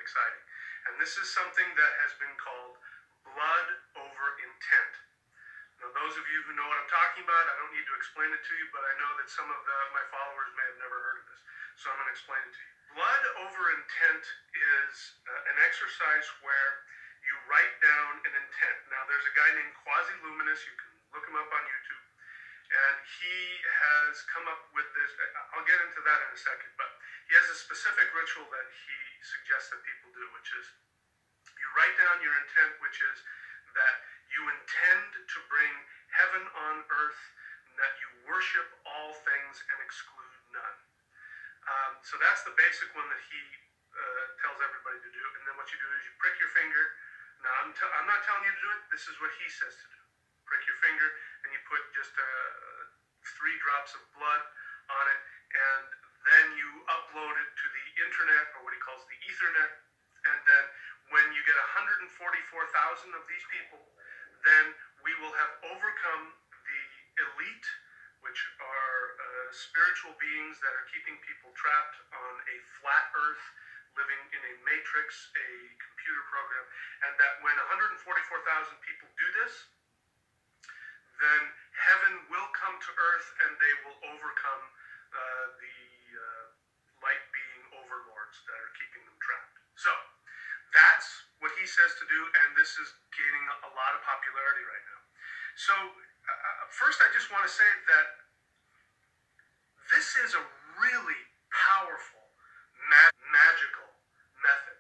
exciting. And this is something that has been called blood over intent. Now, those of you who know what I'm talking about, I don't need to explain it to you, but I know that some of my followers may have never heard of this, so I'm going to explain it to you. Blood over intent is an exercise where you write down an intent. Now, there's a guy named Quasi-Luminous. You can look him up on YouTube. And he has come up with this. I'll get into that in a second, but he has a specific ritual that he suggests that people do, which is you write down your intent, which is that you intend to bring heaven on earth, and that you worship all things and exclude none. So that's the basic one that he tells everybody to do. And then what you do is you prick your finger. Now, I'm not telling you to do it. This is what he says to do. Prick your finger, and you put just 3 drops of blood on it, and then you upload it to the internet, or what he calls the Ethernet. And then when you get 144,000 of these people, then we will have overcome the elite, which are spiritual beings that are keeping people trapped on a flat earth, living in a matrix, a computer program. And that when 144,000 people do this, then heaven will come to earth, and they will overcome the light being overlords that are keeping them trapped. So that's what he says to do, and this is gaining a lot of popularity right now. So first, I just want to say that this is a really powerful, magical method,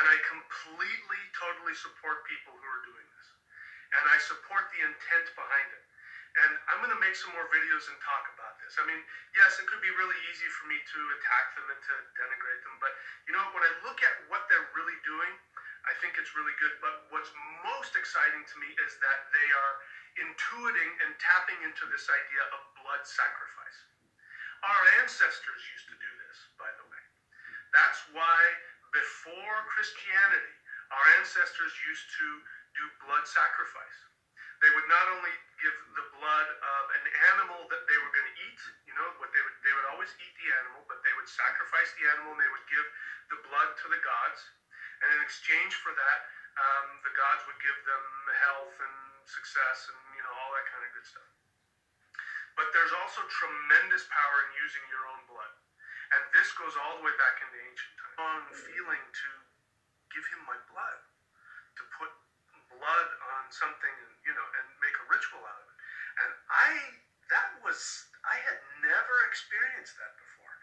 and I completely, totally support people who are doing this, and I support the intent behind it. And I'm going to make some more videos and talk about this. I mean, yes, it could be really easy for me to attack them and to denigrate them, but you know, when I look at what they're really doing, I think it's really good. But what's most exciting to me is that they are intuiting and tapping into this idea of blood sacrifice. Our ancestors used to do this, by the way. That's why before Christianity, our ancestors used to do blood sacrifice. They would not only give the blood of an animal that they were going to eat, you know, they would always eat the animal, but they would sacrifice the animal, and they would give the blood to the gods. And in exchange for that, the gods would give them health and success and, you know, all that kind of good stuff. But there's also tremendous power in using your own blood. And this goes all the way back into ancient times. On feeling to give him my blood, to put blood on something, and, you know, and make a ritual out of it. And I had never experienced that before.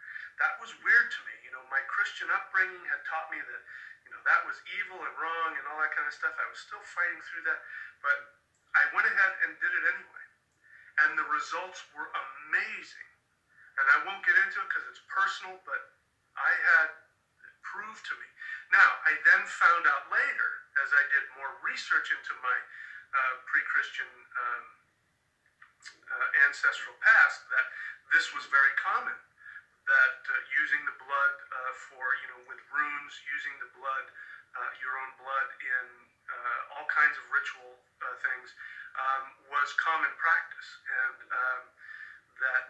That was weird to me. You know, my Christian upbringing had taught me that, you know, that was evil and wrong and all that kind of stuff. I was still fighting through that, but I went ahead and did it anyway. And the results were amazing. And I won't get into it because it's personal, but I had it proved to me. Now, I then found out later, as I did more research into my pre-Christian ancestral past, that this was very common. That using the blood for, you know, with runes, using the blood, your own blood in all kinds of ritual things was common practice. And that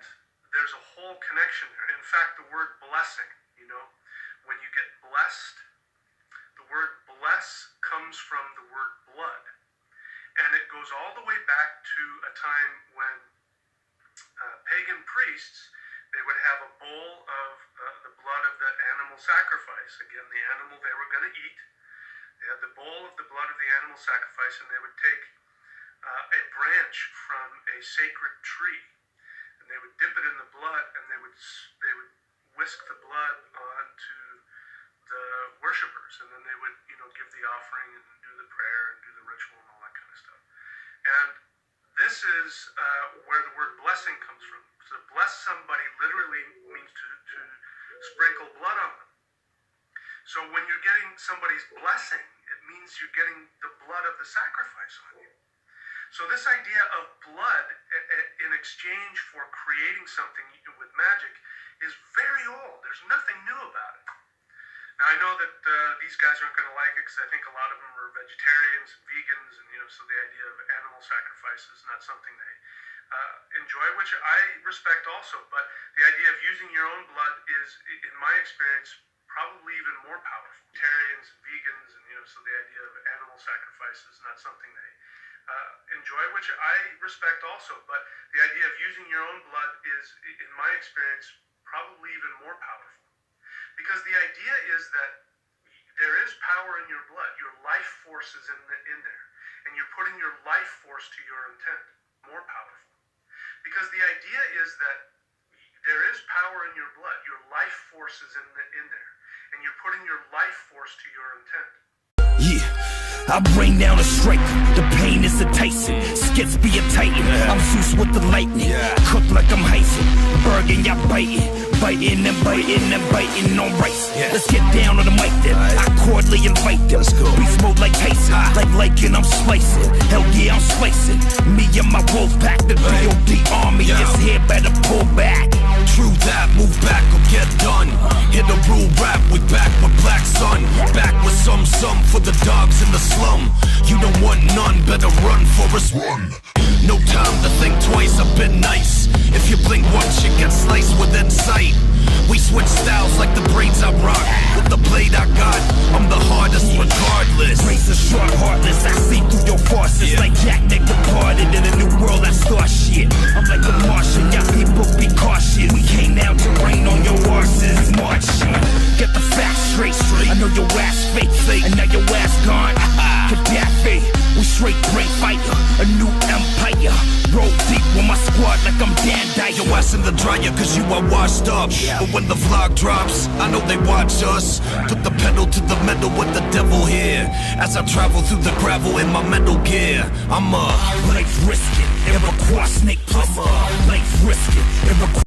there's a whole connection there. In fact, the word blessing, you know, when you get blessed, the word bless comes from the word blood. And it goes all the way back to a time when pagan priests, they would have a bowl of the blood of the animal sacrifice. Again, the animal they were going to eat. They had the bowl of the blood of the animal sacrifice, and they would take a branch from a sacred tree, and they would dip it in the blood, and they would whisk the blood onto the worshipers, and then they would, you know, give the offering and do the prayer and do the ritual and all that kind of stuff. And this is where the word blessing comes from. So to bless somebody literally means to sprinkle blood on them. So when you're getting somebody's blessing, it means you're getting the blood of the sacrifice on you. So this idea of blood in exchange for creating something with magic is very old. There's nothing new about it. Now, I know that these guys aren't going to like it because I think a lot of them are vegetarians and vegans, and, you know, so the idea of animal sacrifice is not something they enjoy, which I respect also. But the idea of using your own blood is, in my experience, probably even more powerful. Vegetarians and sacrifices, not something they enjoy, which I respect also. But the idea of using your own blood is, in my experience, probably even more powerful. Because the idea is that there is power in your blood. Your life force is in there. And you're putting your life force to your intent. More powerful. Because the idea is that there is power in your blood. Your life force is in there. And you're putting your life force to your intent. Yeah, I bring down a striker. The pain is a Tyson. Skits be a Titan. I'm Zeus with the lightning. Cook like I'm Heisen. Bergen, y'all biting. Biting and biting and biting on rice. Let's get down on the mic then. I cordially invite them. Beast mode like Tyson. Like I'm slicing. Hell yeah, I'm slicing. Me and my wolf pack. The DOD army is here. Better pull back. True that, move back or get done. Hit a rule rap, we back with Black Sun. Back with some for the dogs in the slum. You don't want none, better run for us. Run. No time to think twice, I've been nice. If you blink once, you get sliced within sight. We switch styles like the braids I rock. With the blade I got, I'm the hardest regardless. Razor sharp, heartless, I see through your farces. Like Jack Nick departed in a new world, I start shit. I'm like a Martian, y'all people be cautious. We came down to rain on your horses. March shit, get the facts straight. I know your ass fake, and now your ass gone. Gaddafi, we straight break fighter, a new empire. Roll deep with my squad like I'm Dan Dyer. Your ass in the dryer cause you are washed up. But when the vlog drops, I know they watch us. Put the pedal to the metal with the devil here. As I travel through the gravel in my metal gear, I'm life risking, Iroquois snake plumber. Life risking, Iroquois